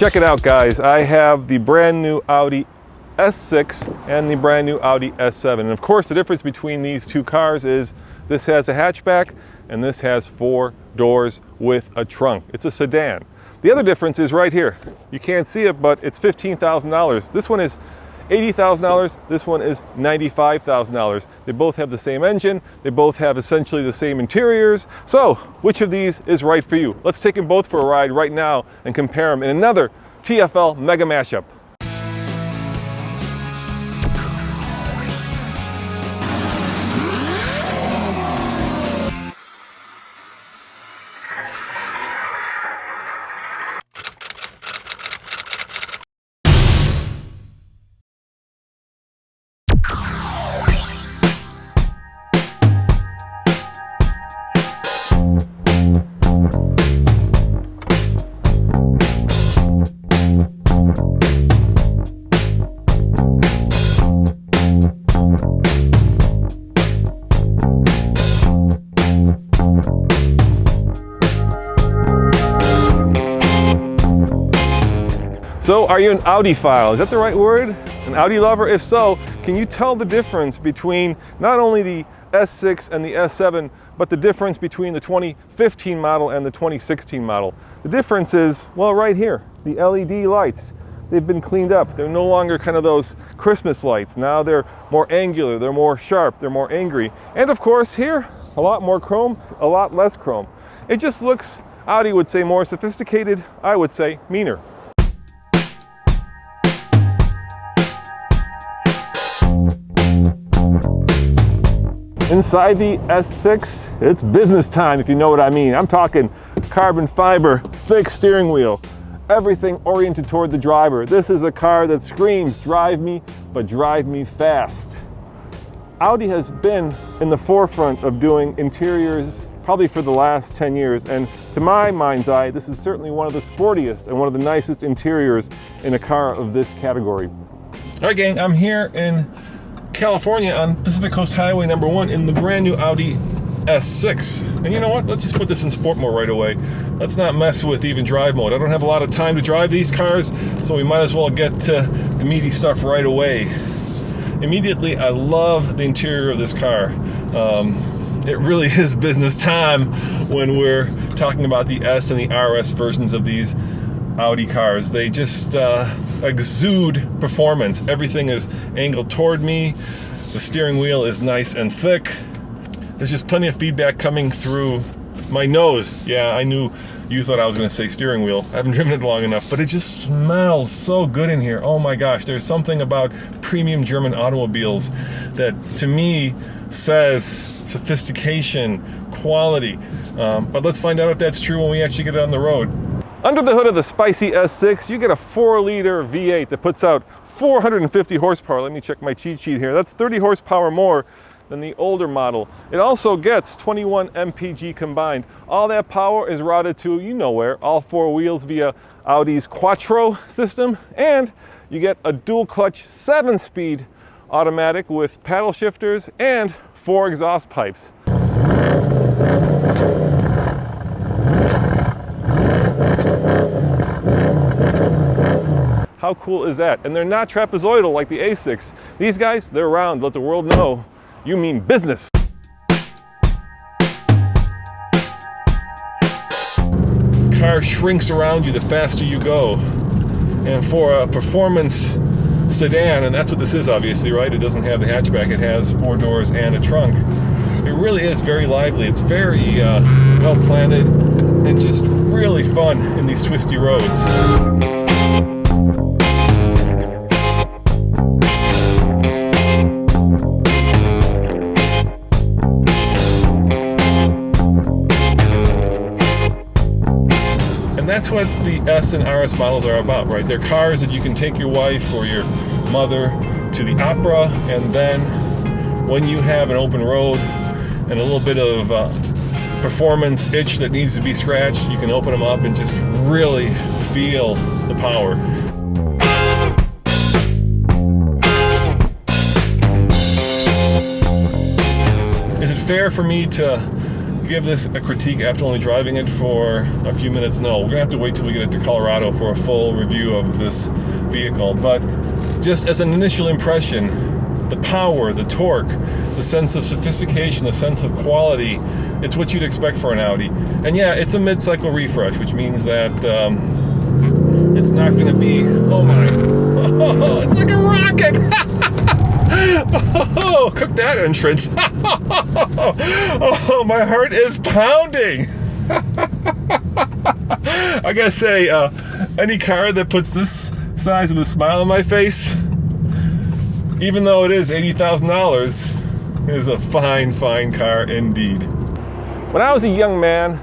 Check it out, guys. I have the brand new Audi S6 and the brand new Audi S7. And of course, the difference between these two cars is this has a hatchback and this has 4 doors with a trunk. It's a sedan. The other difference is right here. You can't see it, but it's $15,000. This one is $80,000. This one is $95,000. They both have the same engine. They both have essentially the same interiors. So which of these is right for you? Let's take them both for a ride right now and compare them in another TFL Mega Mashup. So are you an Audi-phile? Is that the right word? An Audi lover? If so, can you tell the difference between not only the S6 and the S7, but the difference between the 2015 model and the 2016 model? The difference is, well, right here, the LED lights. They've been cleaned up. They're no longer kind of those Christmas lights. Now they're more angular, they're more sharp, they're more angry. And of course here, a lot more chrome, a lot less chrome. It just looks, Audi would say, more sophisticated. I would say meaner. Inside the S6, it's business time, if you know what I mean. I'm talking carbon fiber, thick steering wheel, everything oriented toward the driver. This is a car that screams, drive me, but drive me fast. Audi has been in the forefront of doing interiors probably for the last 10 years, and to my mind's eye, this is certainly one of the sportiest and one of the nicest interiors in a car of this category. All right, gang, I'm here in California on Pacific Coast Highway number 1 in the brand new Audi S6. And you know what? Let's just put this in sport mode right away. Let's not mess with even drive mode. I don't have a lot of time to drive these cars, so we might as well get to the meaty stuff right away. Immediately, I love the interior of this car. It really is business time when we're talking about the S and the RS versions of these Audi cars. They just exude performance. Everything is angled toward me. The steering wheel is nice and thick. There's just plenty of feedback coming through my nose. Yeah, I knew you thought I was going to say steering wheel. I haven't driven it long enough, but it just smells so good in here. Oh my gosh, there's something about premium German automobiles that to me says sophistication, quality. But let's find out if that's true when we actually get it on the road. Under the hood of the spicy S6, you get a 4-liter V8 that puts out 450 horsepower. Let me check my cheat sheet here. That's 30 horsepower more than the older model. It also gets 21 mpg combined. All that power is routed to, you know where, all 4 wheels via Audi's Quattro system, and you get a dual clutch 7-speed automatic with paddle shifters and 4 exhaust pipes. How cool is that? And they're not trapezoidal like the A6. These guys, they're round. Let the world know you mean business. Car shrinks around you the faster you go. And for a performance sedan, and that's what this is obviously, right? It doesn't have the hatchback. It has 4 doors and a trunk. It really is very lively. It's very well planted and just really fun in these twisty roads. And that's what the S and RS models are about, right? They're cars that you can take your wife or your mother to the opera, and then when you have an open road and a little bit of performance itch that needs to be scratched, you can open them up and just really feel the power. Is it fair for me to give this a critique after only driving it for a few minutes? No, we're gonna have to wait till we get it to Colorado for a full review of this vehicle. But just as an initial impression, the power, the torque, the sense of sophistication, the sense of quality, it's what you'd expect for an Audi. And yeah, it's a mid-cycle refresh, which means that it's not gonna be, oh my, it's like a rocket! Oh, cook that entrance. Oh, my heart is pounding. I gotta say, any car that puts this size of a smile on my face, even though it is $80,000, is a fine, fine car indeed. When I was a young man,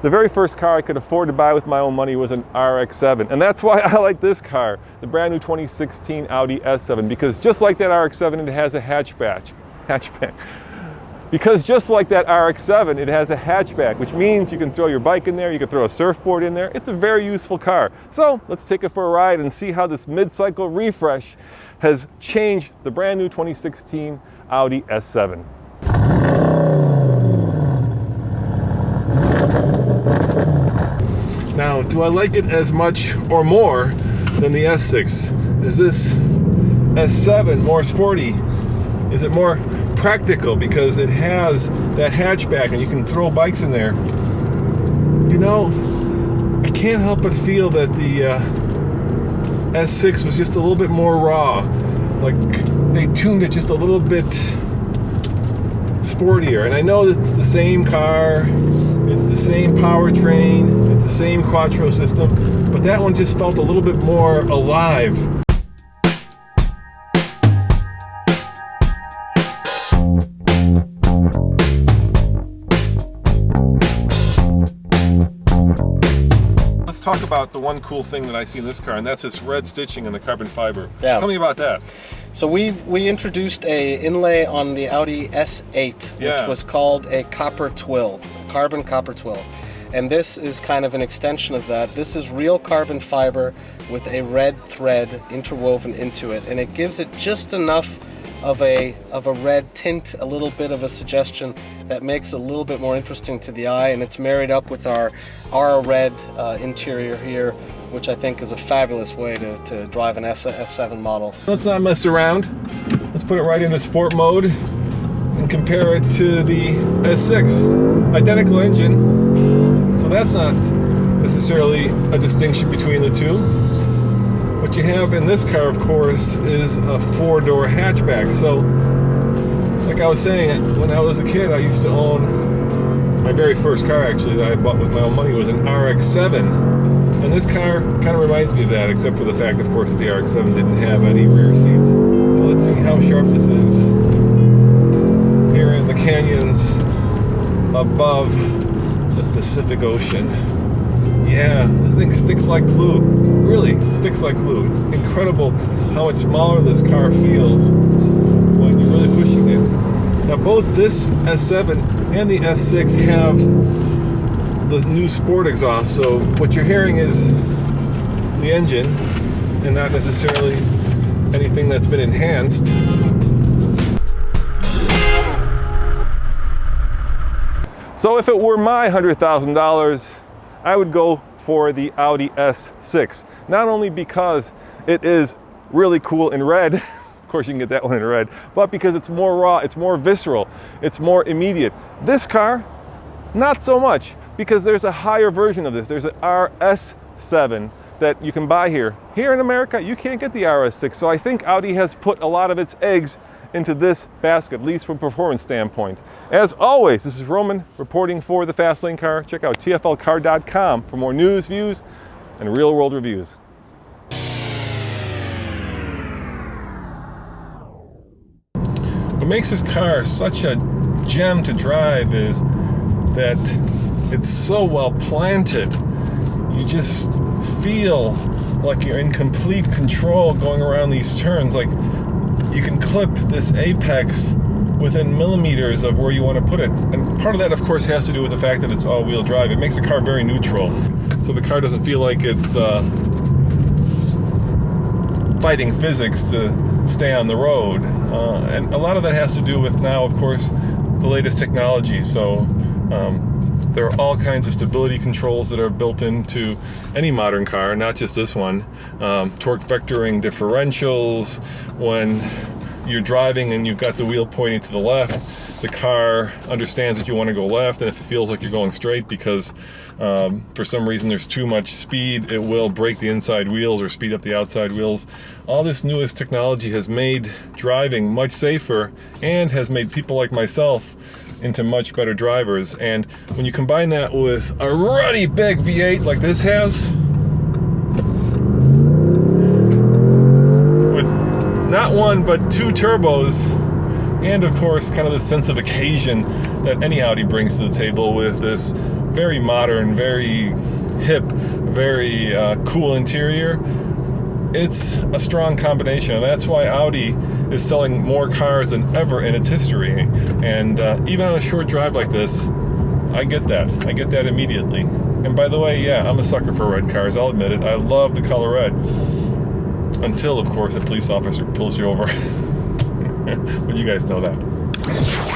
the very first car I could afford to buy with my own money was an RX-7, and that's why I like this car, the brand new 2016 Audi S7, because just like that RX-7, it has a hatchback. Because just like that RX-7, it has a hatchback, which means you can throw your bike in there, you can throw a surfboard in there. It's a very useful car. So let's take it for a ride and see how this mid-cycle refresh has changed the brand new 2016 Audi S7. Now, do I like it as much or more than the S6? Is this S7 more sporty? Is it more practical because it has that hatchback and you can throw bikes in there? You know, I can't help but feel that the S6 was just a little bit more raw. Like, they tuned it just a little bit sportier. And I know it's the same car, it's the same powertrain, it's the same quattro system, but that one just felt a little bit more alive. Let's talk about the one cool thing that I see in this car, and that's this red stitching in the carbon fiber. Yeah. Tell me about that. So we introduced a inlay on the Audi S8, which was called a copper twill, carbon copper twill. And this is kind of an extension of that. This is real carbon fiber with a red thread interwoven into it, and it gives it just enough of a red tint, a little bit of a suggestion that makes it a little bit more interesting to the eye, and it's married up with our red interior here, which I think is a fabulous way to drive an S7 model. Let's not mess around. Let's put it right into sport mode and compare it to the S6. Identical engine, so that's not necessarily a distinction between the two. What you have in this car, of course, is a four-door hatchback. So, like I was saying, when I was a kid, I used to own, my very first car actually that I bought with my own money was an RX-7. And this car kind of reminds me of that, except for the fact, of course, that the RX-7 didn't have any rear seats. So let's see how sharp this is here in the canyons above the Pacific Ocean. Yeah, this thing sticks like glue. Really sticks like glue. It's incredible how much smaller this car feels when you're really pushing it. Now both this S7 and the S6 have the new sport exhaust, so what you're hearing is the engine and not necessarily anything that's been enhanced. So if it were my $100,000, I would go for the Audi S6. Not only because it is really cool in red, of course you can get that one in red, but because it's more raw, it's more visceral, it's more immediate. This car, not so much, because there's a higher version of this. There's an RS7 that you can buy here. Here in America, you can't get the RS6, so I think Audi has put a lot of its eggs into this basket, at least from a performance standpoint. As always, this is Roman reporting for the Fast Lane Car. Check out tflcar.com for more news, views, and real-world reviews. What makes this car such a gem to drive is that it's so well planted. You just feel like you're in complete control going around these turns. Like, you can clip this apex within millimeters of where you want to put it. And part of that, of course, has to do with the fact that it's all-wheel drive. It makes the car very neutral. So the car doesn't feel like it's fighting physics to stay on the road. And a lot of that has to do with now, of course, the latest technology. So There are all kinds of stability controls that are built into any modern car, not just this one. Torque vectoring differentials. When you're driving and you've got the wheel pointing to the left, the car understands that you want to go left, and if it feels like you're going straight because for some reason there's too much speed, it will brake the inside wheels or speed up the outside wheels. All this newest technology has made driving much safer and has made people like myself into much better drivers. And when you combine that with a ruddy big V8 like this has, not one, but two turbos, and of course, kind of the sense of occasion that any Audi brings to the table with this very modern, very hip, very cool interior. It's a strong combination, and that's why Audi is selling more cars than ever in its history. And even on a short drive like this, I get that. I get that immediately. And by the way, yeah, I'm a sucker for red cars, I'll admit it. I love the color red. Until, of course, a police officer pulls you over. But you guys know that.